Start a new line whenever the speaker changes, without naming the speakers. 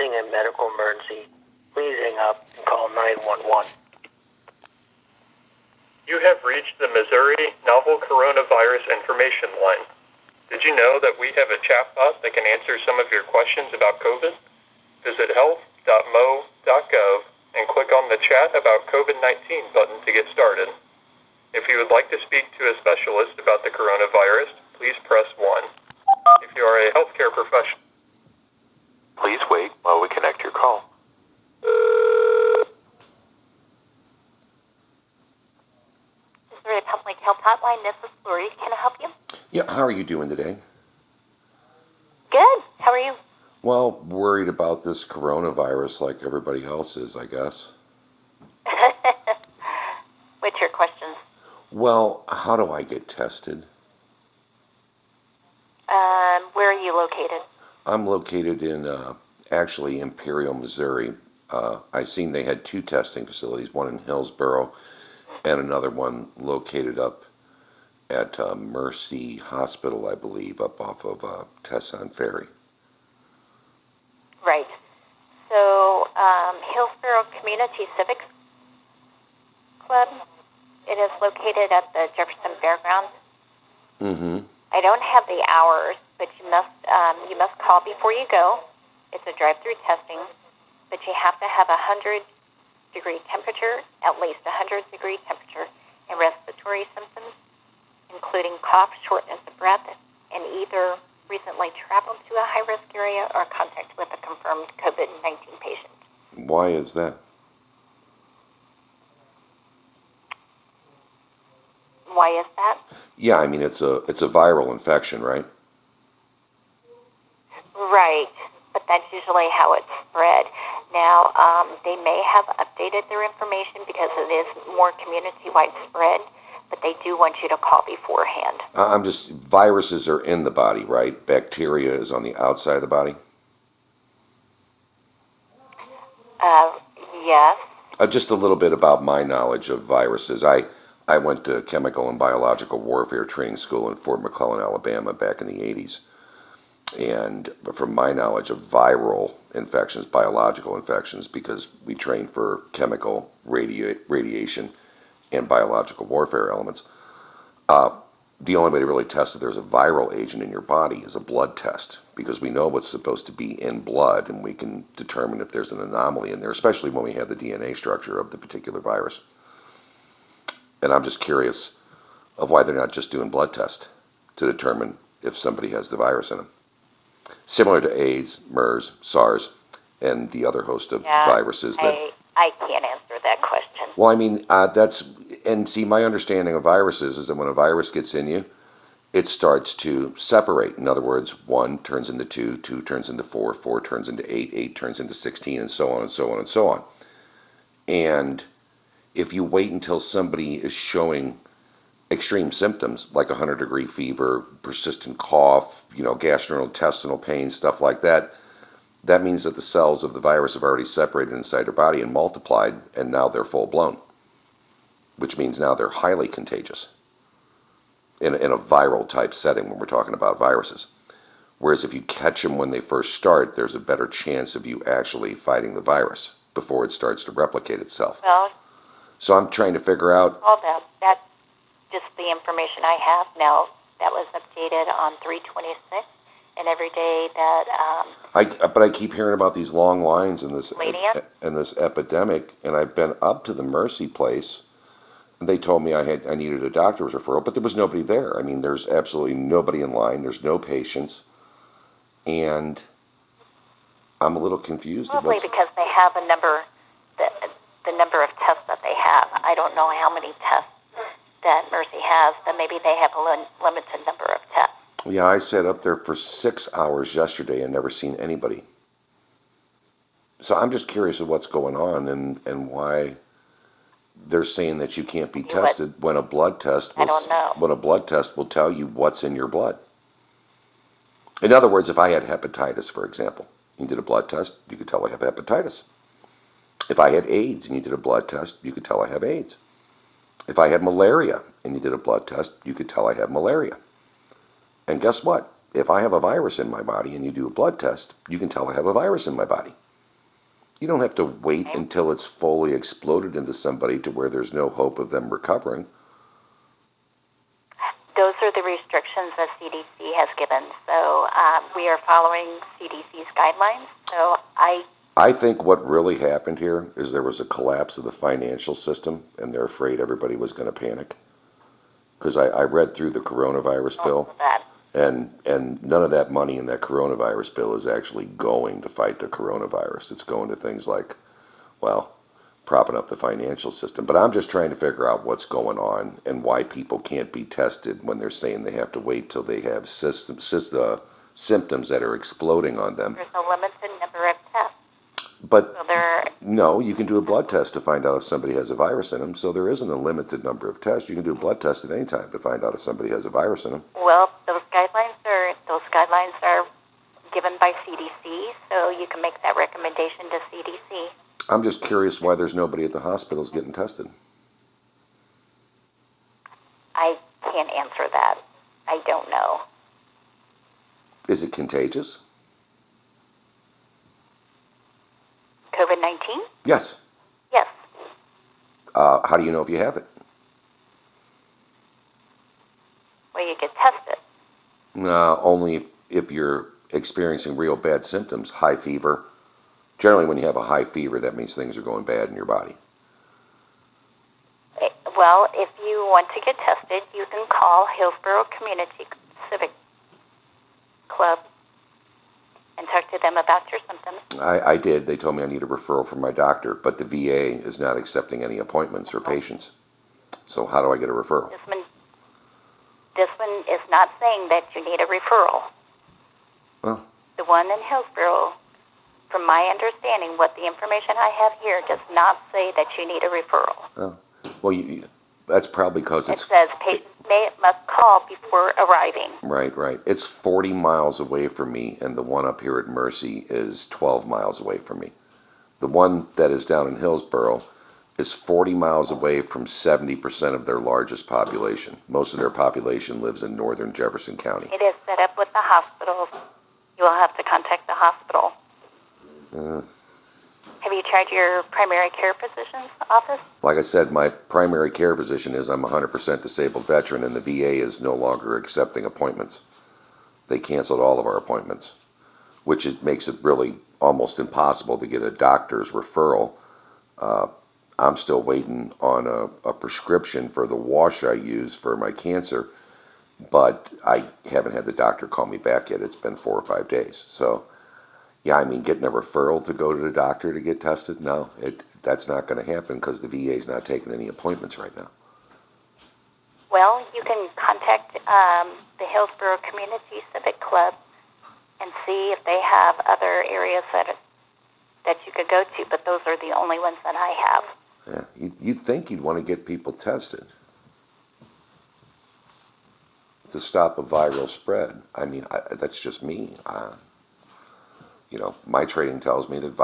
A medical emergency, please hang up and call 911.
You have reached the Missouri Novel Coronavirus Information Line. Did you know that we have a chatbot that can answer some of your questions about COVID? Visit health.mo.gov and click on the Chat About COVID-19 button to get started. If you would like to speak to a specialist about the coronavirus, please press 1. If you are a healthcare professional, please wait while we connect your call.
Missouri Public Health Hotline, this is Lori. Can I help you?
Yeah, how are you doing today?
Good. How are you?
Well, worried about this coronavirus like everybody else is, I guess.
What's your questions?
Well, how do I get tested?
Where are you located?
I'm located in, actually, Imperial, Missouri. I seen they had 2 testing facilities, one in Hillsboro and another one located up at Mercy Hospital, I believe, up off of Tesson Ferry.
Right. So, Hillsboro Community Civics Club, it is located at the Jefferson Fairgrounds.
Mm-hmm.
I don't have the hours, but you must call before you go. It's a drive-through testing, but you have to have 100-degree temperature, at least 100-degree temperature, and respiratory symptoms, including cough, shortness of breath, and either recently traveled to a high-risk area or contact with a confirmed COVID-19 patient.
Why is that?
Why is that?
Yeah, I mean, it's a viral infection, right?
Right, but that's usually how it's spread. Now, they may have updated their information because it is more community-wide spread, but they do want you to call beforehand.
Viruses are in the body, right? Bacteria is on the outside of the body?
Yes.
Just a little bit about my knowledge of viruses. I went to chemical and biological warfare training school in Fort McClellan, Alabama back in the 80s. And from my knowledge of viral infections, biological infections, because we trained for chemical, radiation, and biological warfare elements, the only way to really test if there's a viral agent in your body is a blood test, because we know what's supposed to be in blood, and we can determine if there's an anomaly in there, especially when we have the DNA structure of the particular virus. And I'm just curious of why they're not just doing blood tests to determine if somebody has the virus in them. Similar to AIDS, MERS, SARS, and the other host of viruses that...
I can't answer that question.
Well, I mean, my understanding of viruses is that when a virus gets in you, it starts to separate. In other words, 1 turns into 2, 2 turns into 4, 4 turns into 8, 8 turns into 16, and so on and so on and so on. And if you wait until somebody is showing extreme symptoms like 100-degree fever, persistent cough, gastrointestinal pain, stuff like that, that means that the cells of the virus have already separated inside their body and multiplied, and now they're full-blown, which means now they're highly contagious in a viral type setting when we're talking about viruses. Whereas if you catch them when they first start, there's a better chance of you actually fighting the virus before it starts to replicate itself.
Well,
so I'm trying to figure out...
All that's just the information I have now. That was updated on 3/26, and every day that...
But I keep hearing about these long lines in this epidemic, and I've been up to the Mercy place, and they told me I needed a doctor's referral, but there was nobody there. I mean, there's absolutely nobody in line. There's no patients, and I'm a little confused.
Probably because they have a number, the number of tests that they have. I don't know how many tests that Mercy has, but maybe they have a limited number of tests.
Yeah, I sat up there for 6 hours yesterday and never seen anybody. So I'm just curious of what's going on and why they're saying that you can't be tested when a blood test will tell you what's in your blood. In other words, if I had hepatitis, for example, you did a blood test, you could tell I have hepatitis. If I had AIDS and you did a blood test, you could tell I have AIDS. If I had malaria and you did a blood test, you could tell I have malaria. And guess what? If I have a virus in my body and you do a blood test, you can tell I have a virus in my body. You don't have to wait until it's fully exploded into somebody to where there's no hope of them recovering.
Those are the restrictions that CDC has given. So we are following CDC's guidelines. So
I think what really happened here is there was a collapse of the financial system, and they're afraid everybody was going to panic. Because I read through the coronavirus bill, and none of that money in that coronavirus bill is actually going to fight the coronavirus. It's going to things like, well, propping up the financial system. But I'm just trying to figure out what's going on and why people can't be tested when they're saying they have to wait till they have symptoms that are exploding on them.
There's a limited number of tests.
But
So
no, you can do a blood test to find out if somebody has a virus in them. So there isn't a limited number of tests. You can do a blood test at any time to find out if somebody has a virus in them.
well, those guidelines are given by CDC, so you can make that recommendation to CDC.
I'm just curious why there's nobody at the hospitals getting tested.
I can't answer that. I don't know.
Is it contagious?
COVID-19?
Yes.
Yes.
How do you know if you have it?
Well, you get tested.
Only if you're experiencing real bad symptoms, high fever. Generally, when you have a high fever, that means things are going bad in your body.
Well, if you want to get tested, you can call Hillsborough Community Civic Club and talk to them about your symptoms.
I did. They told me I need a referral from my doctor, but the VA is not accepting any appointments or patients. So how do I get a referral?
This one is not saying that you need a referral.
Well,
The one in Hillsborough, from my understanding, what the information I have here does not say that you need a referral.
well, that's probably because
It says patients must call before arriving.
Right. It's 40 miles away from me, and the one up here at Mercy is 12 miles away from me. The one that is down in Hillsborough is 40 miles away from 70% of their largest population. Most of their population lives in northern Jefferson County.
It is set up with the hospitals. You will have to contact the hospital. Have you tried your primary care physician's office?
Like I said, my primary care physician is I'm a 100% disabled veteran, and the VA is no longer accepting appointments. They canceled all of our appointments, which makes it really almost impossible to get a doctor's referral. I'm still waiting on a prescription for the wash I use for my cancer, but I haven't had the doctor call me back yet. It's been 4 or 5 days. So, yeah, I mean, getting a referral to go to the doctor to get tested, no, that's not going to happen because the VA is not taking any appointments right now.
Well, you can contact the Hillsborough Community Civic Club and see if they have other areas that you could go to, but those are the only ones that I have.
Yeah, you'd think you'd want to get people tested to stop a viral spread. I mean, that's just me. My training tells me that